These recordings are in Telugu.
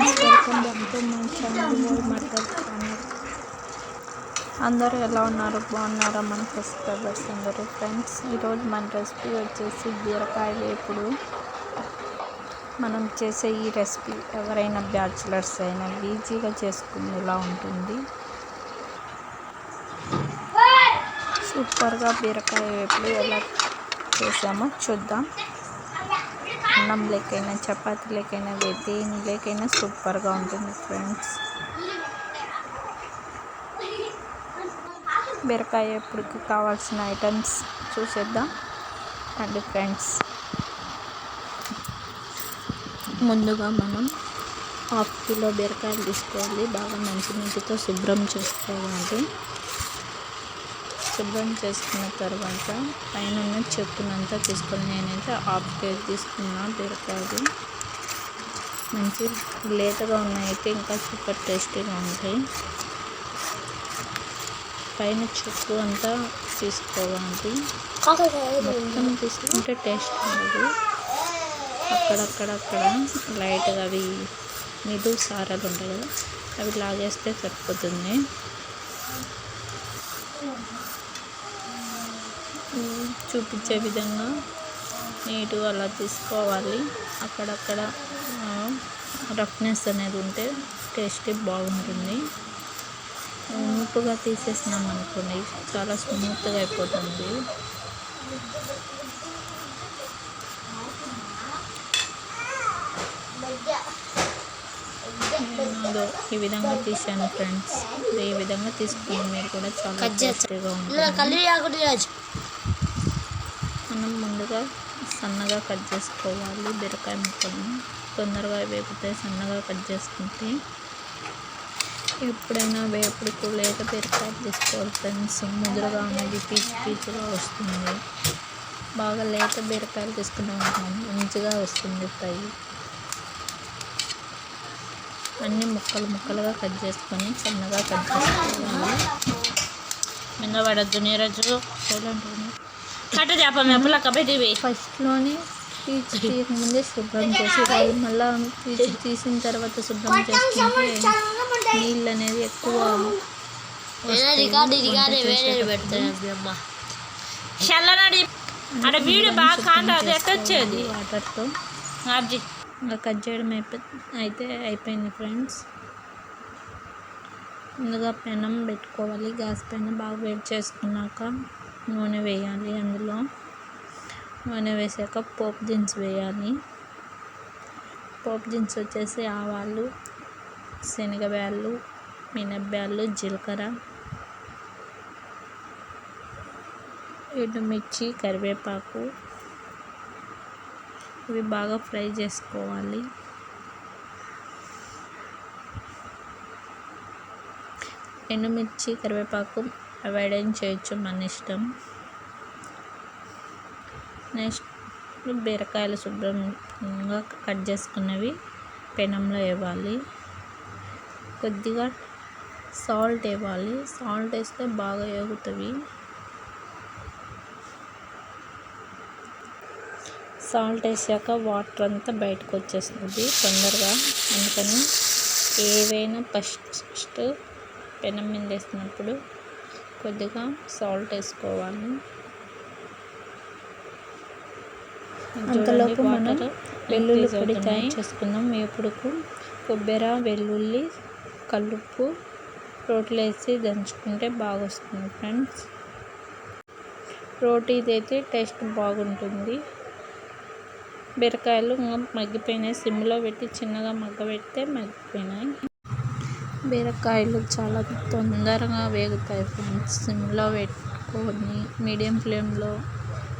Friends, welcome back to my channel world matar channel. అందరూ ఎలా ఉన్నారు? బాగున్నారా? మన సబ్స్క్రైబర్స్ అందరూ. ఫ్రెండ్స్, ఈరోజు మన రెసిపీ వచ్చేసి బీరకాయ వేపుడు. మనం చేసే ఈ రెసిపీ ఎవరైనా బ్యాచులర్స్ అయినా ఈజీగా చేసుకునేలా ఉంటుంది. సూపర్గా బీరకాయ వేపుడు ఎలా చేసామో చూద్దాం. అన్నం లేకైనా చపాతీ లేకైనా దేని లేకైనా సూపర్గా ఉంటుంది ఫ్రెండ్స్. బీరకాయ వేపుడుకి కావాల్సిన ఐటమ్స్ చూసేద్దాం రండి ఫ్రెండ్స్. ముందుగా మనం 1/2 కిలో బీరకాయలు తీసుకోవాలి. బాగా మంచినీటితో శుభ్రం చేసుకోవాలి. శుభ్రం చేసుకున్న తర్వాత పైన ఉన్న చెక్కునంతా తీసుకొని నేనైతే 1/2 కేజీ తీసుకున్నా బీరకాయలు. మంచి లేతగా ఉన్నాయితే ఇంకా సూపర్ టేస్టీగా ఉంటాయి. పైన చెక్కు అంతా తీసుకోవాలి. మొత్తం తీసుకుంటే టేస్ట్ ఉండదు. అక్కడక్కడ లైట్గా అవి మిడుగు సారాలు ఉంటాయి కదా, అవి లాగేస్తే సరిపోతుంది. చూపించే విధంగా నీట్గా అలా తీసుకోవాలి. అక్కడక్కడ రఫ్నెస్ అనేది ఉంటే టేస్ట్ బాగుంటుంది. ఉప్పుగా తీసేసినాం అనుకోండి చాలా స్మూత్గా అయిపోతుంది. నేను ఈ విధంగా తీసాను ఫ్రెండ్స్. ఈ విధంగా తీసుకుని మీరు కూడా చాలా టేస్టీగా ఉంటుంది. మనం ముందుగా సన్నగా కట్ చేసుకోవాలి బీరకాయ ముక్కలను. తొందరగా వేపుతాయి సన్నగా కట్ చేసుకుంటే. ఎప్పుడైనా వేపుడుకు లేక బీరకాయ తీసుకోవాలి ఫ్రెండ్స్. ముదురుగా అనేది పీచుగా వస్తుంది. బాగా లేత బీరకాయలు తీసుకున్నాం మంచిగా వస్తుంది ఫ్రై. అన్ని ముక్కలుగా కట్ చేసుకొని సన్నగా కట్ చేసుకోవాలి. మింద పడద్దు నీరజు కట్ట చేప ఫస్ట్లోనే పీచు తీయకముందే శుభ్రం చేసుకోవాలి. మళ్ళీ పీచు తీసిన తర్వాత శుభ్రం చేసుకుంటే నీళ్ళు అనేది ఎక్కువ వాటర్తో ఇంకా కట్ చేయడం అయితే అయిపోయింది ఫ్రెండ్స్. ముందుగా పెనం పెట్టుకోవాలి. గ్యాస్ పైన బాగా వేడి చేసుకున్నాక నూనె వేయాలి. అందులో నూనె వేసాక పోపు దినుసు వేయాలి. పోపు దినుసు వచ్చేసి ఆవాలు, శనగబ్యాళ్ళు, మినప్ప్యాళ్ళు, జీలకర్ర, ఎండుమిర్చి, కరివేపాకు ఇవి బాగా ఫ్రై చేసుకోవాలి. ఎండుమిర్చి కరివేపాకు అవాయిడ్ చేయొచ్చు, మన ఇష్టం. నెక్స్ట్ బీరకాయలు శుభ్రంగా కట్ చేసుకున్నవి పెనంలో వేయాలి. కొద్దిగా సాల్ట్ వేయాలి. సాల్ట్ వేస్తే బాగా వేగుతాయి. సాల్ట్ వేసాక వాటర్ అంతా బయటకు వచ్చేస్తుంది తొందరగా. అందుకని ఏవైనా ఫస్ట్ పెనం మీద వేసినప్పుడు కొద్దిగా సాల్ట్ వేసుకోవాలి. అంతలోపు మనం వెల్లుల్లి పొడి తయారు చేసుకుందాం. వేపుడుకు కొబ్బరి, వెల్లుల్లి, కల్లుప్పు, రోట్లో వేసి దంచుకుంటే బాగా వస్తుంది ఫ్రెండ్స్. రోటీది అయితే టేస్ట్ బాగుంటుంది. బీరకాయలు మగ్గిపోయినాయి. సిమ్లో పెట్టి చిన్నగా మగ్గబెడితే మగ్గిపోయినాయి. బీరకాయలు చాలా తొందరగా వేగుతాయి ఫ్రెండ్స్. సిమ్లో పెట్టుకొని మీడియం ఫ్లేమ్లో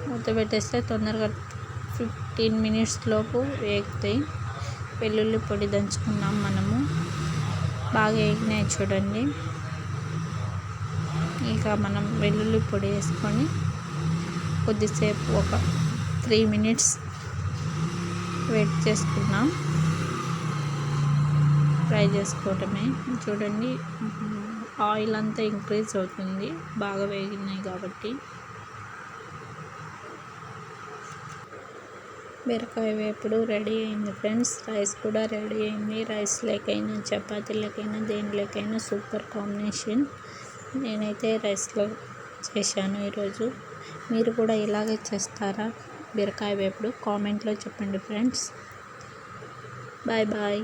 మూత పెట్టేస్తే తొందరగా 15 మినిట్స్ లోపు వేగుతాయి. వెల్లుల్లి పొడి దంచుకున్నాం మనము. బాగా వేగినాయి చూడండి. ఇక మనం వెల్లుల్లి పొడి వేసుకొని కొద్దిసేపు ఒక 3 మినిట్స్ వెయిట్ చేసుకున్నాం. ఫ్రై చేసుకోవటమే. చూడండి ఆయిల్ అంతా ఇంక్రీజ్ అవుతుంది బాగా వేగినాయి కాబట్టి. బీరకాయ వేపుడు రెడీ అయింది ఫ్రెండ్స్. రైస్ కూడా రెడీ అయింది. రైస్ లేకైనా చపాతీలకైనా దేనిలోకైనా సూపర్ కాంబినేషన్. నేనైతే రైస్లో చేశాను ఈరోజు. మీరు కూడా ఇలాగే చేస్తారా బీరకాయ వేపుడు? కామెంట్లో చెప్పండి ఫ్రెండ్స్. Bye bye.